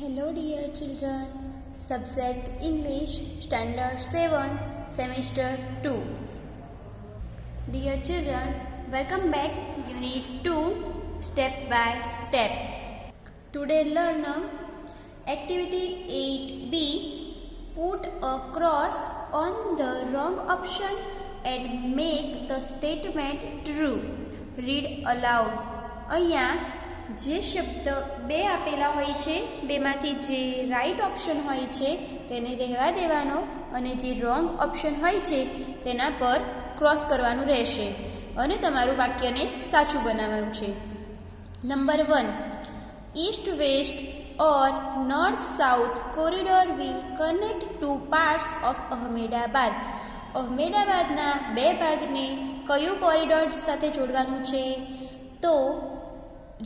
Hello dear children, subject English, Standard 7, Semester 2. Dear children, welcome back Unit 2, Step by Step. Today learn Activity 8B, put a cross on the wrong option and make the statement true. Read aloud. અહીંયા જે શબ્દ બે આપેલા હોય છે બેમાંથી જે right option હોય છે તેને રહેવા દેવાનો અને જે રોંગ ઓપ્શન હોય છે તેના પર ક્રોસ કરવાનું રહેશે અને તમારું વાક્યને સાચું બનાવવાનું છે. Number 1, east west or north south corridor will connect two parts of Ahmedabad. અહમેદાબાદના બે ભાગને કયું કોરિડોર સાથે જોડવાનું છે? તો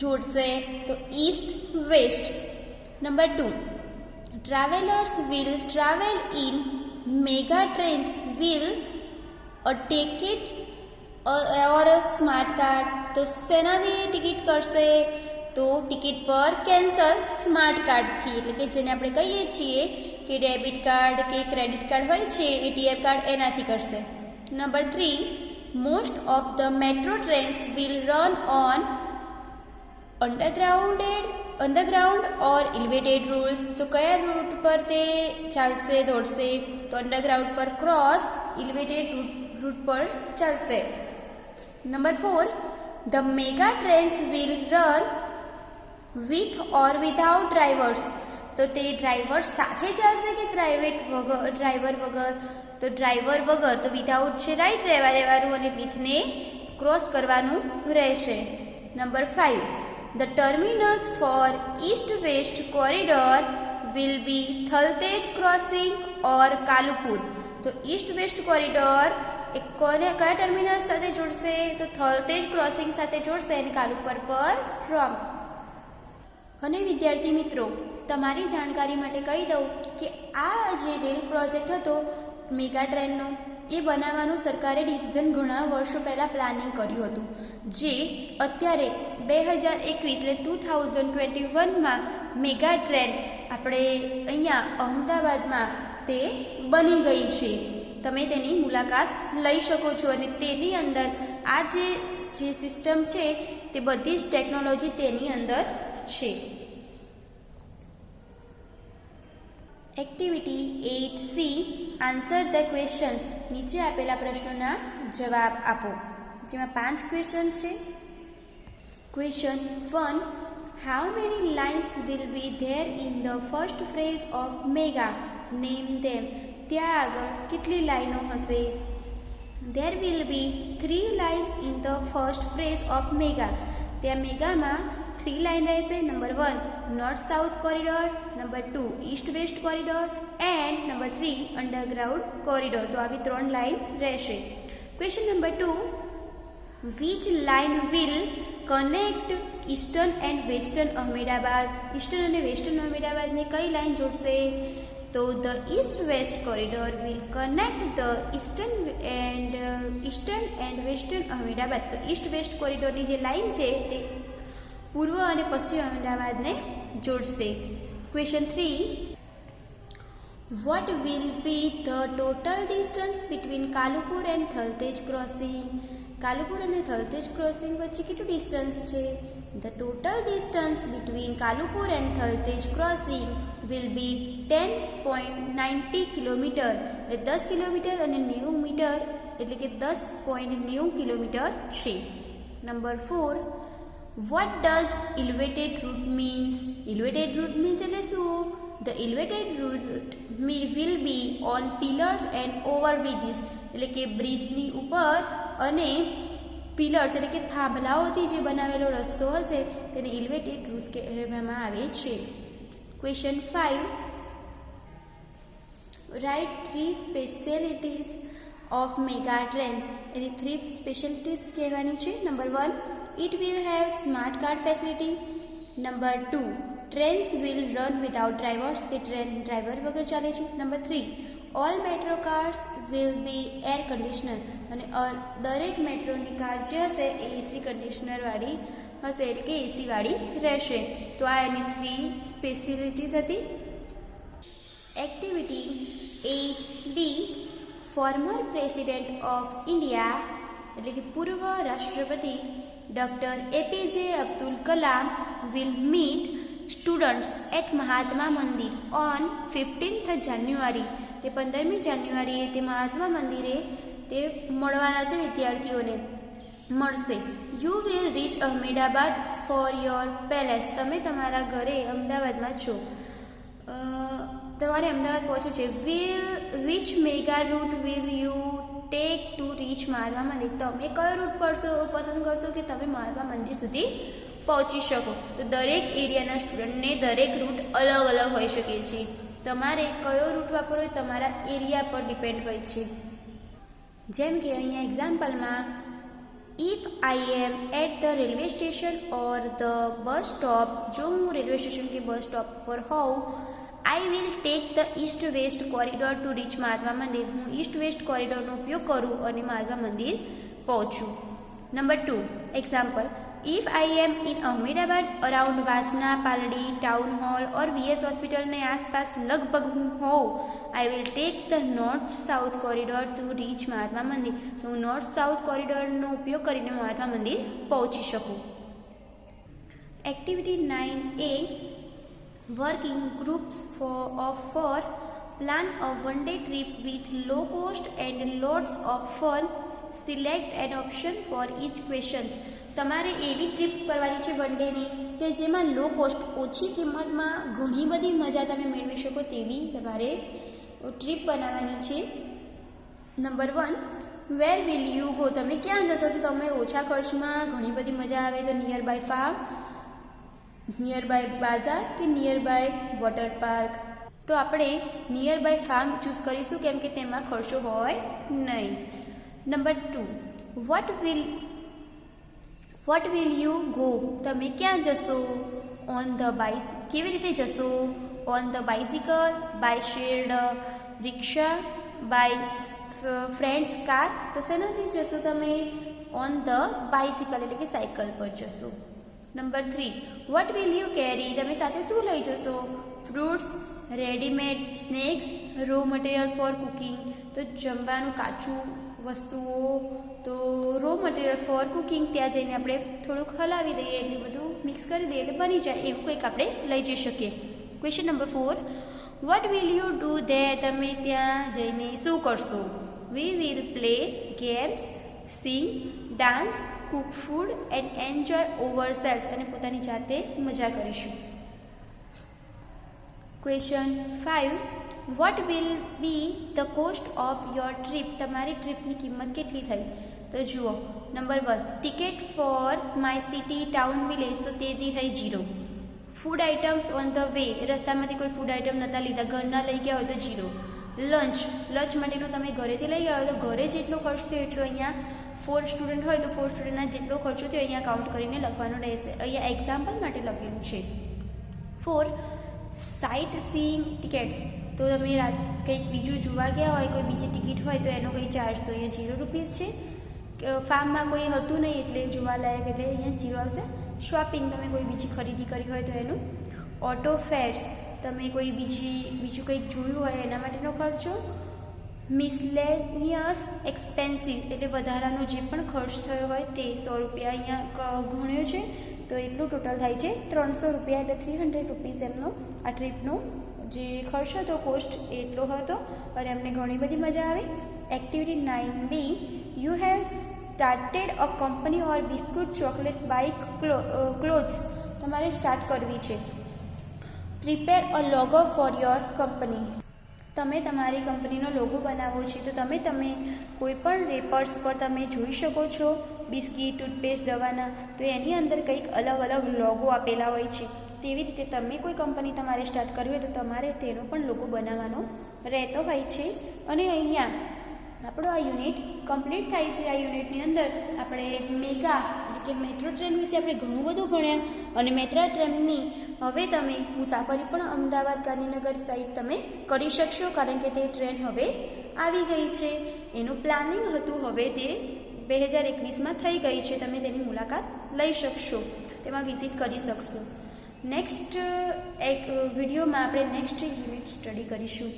જોડશે તો east west. Number 2, travellers will travel in mega trains will a ticket or smart card. તો શેનાથી ટિકિટ કરશે? તો ટિકિટ પર કેન્સલ સ્માર્ટ કાર્ડથી, એટલે કે જેને આપણે કહીએ છીએ કે ડેબિટ કાર્ડ કે ક્રેડિટ કાર્ડ હોય છે એટીએમ કાર્ડ, એનાથી કરશે. Number 3, most of the metro trains will run on underground or elevated routes. તો કયા રૂટ પર તે ચાલશે દોડશે? તો અંડરગ્રાઉન્ડ પર ક્રોસ એલિવેટેડ રૂટ પર ચાલશે. Number 4, the mega trains will run with or without drivers. તો તે ડ્રાઈવર સાથે ચાલશે કે ડ્રાઈવર વગર? તો ડ્રાઈવર વગર, તો વિધાઉટ છે રાઈટ રહેવા દેવાનું અને વિથને ક્રોસ કરવાનું રહેશે. Number 5, the terminus for east-west corridor will be Thaltej crossing or Kalupur. તો ઈસ્ટ વેસ્ટ કોરિડોર એ કયા ટર્મિનસ સાથે જોડશે? તો થલતેજ ક્રોસિંગ સાથે જોડશે અને કાલુપર પર રોંગ. અને વિદ્યાર્થી મિત્રો, તમારી જાણકારી માટે કહી દઉં કે આ જે રેલ પ્રોજેક્ટ હતો મેગા ટ્રેનનો, એ બનાવવાનું સરકારે ડિસિઝન ઘણા વર્ષો પહેલાં પ્લાનિંગ કર્યું હતું, જે અત્યારે 2021 એટલે 2021માં મેગા ટ્રેન આપણે અહીંયા અમદાવાદમાં તે બની ગઈ છે. તમે તેની મુલાકાત લઈ શકો છો અને તેની અંદર આ જે સિસ્ટમ છે તે બધી જ ટેકનોલોજી તેની અંદર છે. Activity 8C, answer the questions. નીચે આપેલા પ્રશ્નોના જવાબ આપો, જેમાં 5 ક્વેશ્ચન છે. Question 1, how many lines will be there in the first phrase of mega? Name them. ત્યાં આગળ કેટલી લાઈનો હશે? There will be 3 lines in the first phrase of mega. ત્યાં મેગામાં 3 લાઇન રહેશે. Number 1, north south corridor. Number 2, east west corridor. And number 3, underground corridor. તો આવી 3 લાઇન રહેશે. Question number 2, which line will connect eastern and western Ahmedabad? Eastern અને western અહમેદાબાદને કઈ line જોડશે? તો the east west corridor will connect the eastern and western Ahmedabad. તો east west કોરિડોરની જે line છે તે પૂર્વ અને પશ્ચિમ અહમદાબાદને જોડશે. Question 3, vote will be the total distance between Kalupur and Thaltej crossing? Kalupur અને થલતેજ ક્રોસિંગ વચ્ચે કેટલું ડિસ્ટન્સ છે? The total distance between Kalupur and Thaltej crossing will be 10.90 kilometre. એટલે 10 કિલોમીટર અને 90 મીટર, એટલે કે 10.90 કિલોમીટર છે. Number 4, what does elevated route means? Elevated route means એટલે શું? The elevated route will be on pillars and over bridges. એટલે કે બ્રિજની ઉપર અને પિલર્સ એટલે કે થાંભલાઓથી જે બનાવેલો રસ્તો હશે તેને એલિવેટેડ રૂટ કહેવામાં આવે છે. Question 5, write 3 specialities of mega trains. એની 3 સ્પેશિયાલિટીઝ કહેવાની છે. Number 1, it will have smart card facility. Number 2, trains will run without drivers. તે ટ્રેન ડ્રાઈવર વગર ચાલે છે. Number 3, all metro cars will be air conditioner. અને દરેક મેટ્રોની કાર જે હશે એ એસી કન્ડિશનરવાળી હશે, એટલે કે એસીવાળી રહેશે. તો આ એની 3 સ્પેશિયલિટીઝ હતી. Activity 8B, former president of India એટલે કે પૂર્વ રાષ્ટ્રપતિ doctor APJ Abdul Kalam will meet students at Mahatma Mandir on 15th જાન્યુઆરી. તે 15મી જાન્યુઆરીએ તે મહાત્મા મંદિરે તે મળવાના છે, વિદ્યાર્થીઓને મળશે. You will reach Ahmedabad for your palace. તમે તમારા ઘરે અમદાવાદમાં છો, તમારે અમદાવાદ પહોંચવું છે. Which mega route will you take to reach Mahatma Mandir. તમે કયો રૂટ પસંદ કરશો કે તમે મહાત્મા મંદિર સુધી પહોંચી શકો. તો દરેક એરિયાના સ્ટુડન્ટને દરેક રૂટ અલગ અલગ હોઈ શકે છે. તમારે કયો રૂટ વાપરવો એ તમારા એરિયા પર ડિપેન્ડ હોય છે. જેમ કે અહીંયા એક્ઝામ્પલમાં, if I am at the railway station or the bus stop, જો હું રેલવે સ્ટેશન કે બસ સ્ટોપ પર હોઉં, I will take the east west corridor to reach Mahatma Mandir. હું ઈસ્ટ વેસ્ટ કોરિડોરનો ઉપયોગ કરું અને મહાત્મા મંદિર પહોંચું. Number 2 example, if I am in Ahmedabad around Vasna, Paldi, town hall or VS હોસ્પિટલને આસપાસ લગભગ હું હોઉં, I will take the north south corridor to reach Mahatma Mandir. તો હું નોર્થ સાઉથ કોરિડોરનો ઉપયોગ કરીને મહાત્મા મંદિર પહોંચી શકું. Activity 9A, work in groups for plan a one-day trip with low cost and lots of fun. Select an option for each question. તમારે એવી trip કરવાની છે વન ડેની કે જેમાં લો કોસ્ટ, ઓછી કિંમતમાં ઘણી બધી મજા તમે મેળવી શકો તેવી તમારે ટ્રીપ બનાવવાની છે. Number 1, where will you go. તમે ક્યાં જશો તો તમે ઓછા ખર્ચમાં ઘણી બધી મજા આવે તો nearby farm, nearby bazaar કે નિયર બાય વોટર પાર્ક. તો આપણે નિયર બાય ફાર્મ ચૂઝ કરીશું કેમ કે તેમાં ખર્ચો હોય નહીં. Number 2, what will you go. તમે ક્યાં જશો? ઓન ધ બાઇસ. કેવી રીતે જશો? On the bicycle, by shared rickshaw, by friends car. તો શેનાથી જશો તમે? ઓન ધ બાઇસિકલ એટલે કે સાયકલ પર જશો. નંબર 3, વોટ વિલ યુ કેરી. તમે સાથે શું લઈ જશો? Fruits, readymade snacks, raw material four cooking. તો જમવાનું, કાચું વસ્તુઓ, તો રો મટીરિયલ ફોર કુકિંગ. ત્યાં જઈને આપણે થોડુંક હલાવી દઈએ એટલે બધું મિક્સ કરી દઈએ એટલે બની જાય એવું કંઈક આપણે લઈ જઈ શકીએ. Question number 4, what will you do there. તમે ત્યાં જઈને શું કરશો? We will play games, sing, dance, cook food and enjoy ourselves. અને પોતાની જાતે મજા કરીશું. Question 5, what will be the cost of your trip. તમારી ટ્રીપની કિંમત કેટલી થઈ? તો જુઓ, number 1, ticket for my city, town, village. તો તેથી થઈ 0. Food items on the way. રસ્તામાંથી કોઈ ફૂડ આઇટમ નહોતા લીધા, ઘરના લઈ ગયા હોય તો 0. લંચ માટેનું તમે ઘરેથી લઈ ગયા હોય તો ઘરે જેટલો ખર્ચ થયો એટલો અહીંયા 4 સ્ટુડન્ટ હોય તો 4 સ્ટુડન્ટના જેટલો ખર્ચો થયો અહીંયા કાઉન્ટ કરીને લખવાનો રહેશે. અહીંયા એક્ઝામ્પલ માટે લખેલું છે. 4, સાઇટ સીઈંગ ટિકિટ્સ. તો તમે કંઈક બીજું જોવા ગયા હોય, કોઈ બીજી ટિકિટ હોય તો એનો કંઈ ચાર્જ તો અહીંયા 0 રૂપીસ છે. ફાર્મમાં કોઈ હતું નહીં એટલે જોવાલાયક એટલે અહીંયા 0 આવશે. શોપિંગ, તમે કોઈ બીજી ખરીદી કરી હોય તો એનું. ઓટો ફેર્સ, તમે કોઈ બીજું કંઈક જોયું હોય એના માટેનો ખર્ચો. મિસલેનિયસ એક્સપેન્સિવ એટલે વધારાનો જે પણ ખર્ચ થયો હોય તે 100 રૂપિયા અહીંયા ગણ્યો છે તો એટલું ટોટલ થાય છે 300 રૂપિયા એટલે 300 રૂપીસ એમનો આ ટ્રીપનો જે ખર્ચ હતો કોસ્ટ એટલો હતો અને એમને ઘણી બધી મજા આવી. Activity 9B, you have started a company or biscuit chocolate bike clothes. તમારે સ્ટાર્ટ કરવી છે. Prepare a logo for your company. તમે તમારી કંપનીનો લોગો બનાવો છે તો તમે કોઈ પણ રેપર્સ પર તમે જોઈ શકો છો બિસ્કિટ, ટૂથપેસ્ટ, દવાના, તો એની અંદર કંઈક અલગ અલગ લોગો આપેલા હોય છે. તેવી રીતે તમે કોઈ કંપની તમારે સ્ટાર્ટ કરવી હોય તો તમારે તેનો પણ લોગો બનાવવાનો રહેતો હોય છે. અને અહીંયા આપણો આ યુનિટ કમ્પ્લીટ થાય છે. આ યુનિટની અંદર આપણે મેગા એટલે કે મેટ્રો ટ્રેન વિશે આપણે ઘણું બધું ભણ્યા અને મેટ્રો ટ્રેનની હવે તમે મુસાફરી પણ અમદાવાદ ગાંધીનગર સાઈડ તમે કરી શકશો કારણ કે તે ટ્રેન હવે આવી ગઈ છે. એનું પ્લાનિંગ હતું હવે તે 2021માં થઈ ગઈ છે. તમે તેની મુલાકાત લઈ શકશો. તેમાં વિઝિટ કરી શકશો. નેક્સ્ટ એક વિડીયોમાં આપણે નેક્સ્ટ યુનિટ સ્ટડી કરીશું.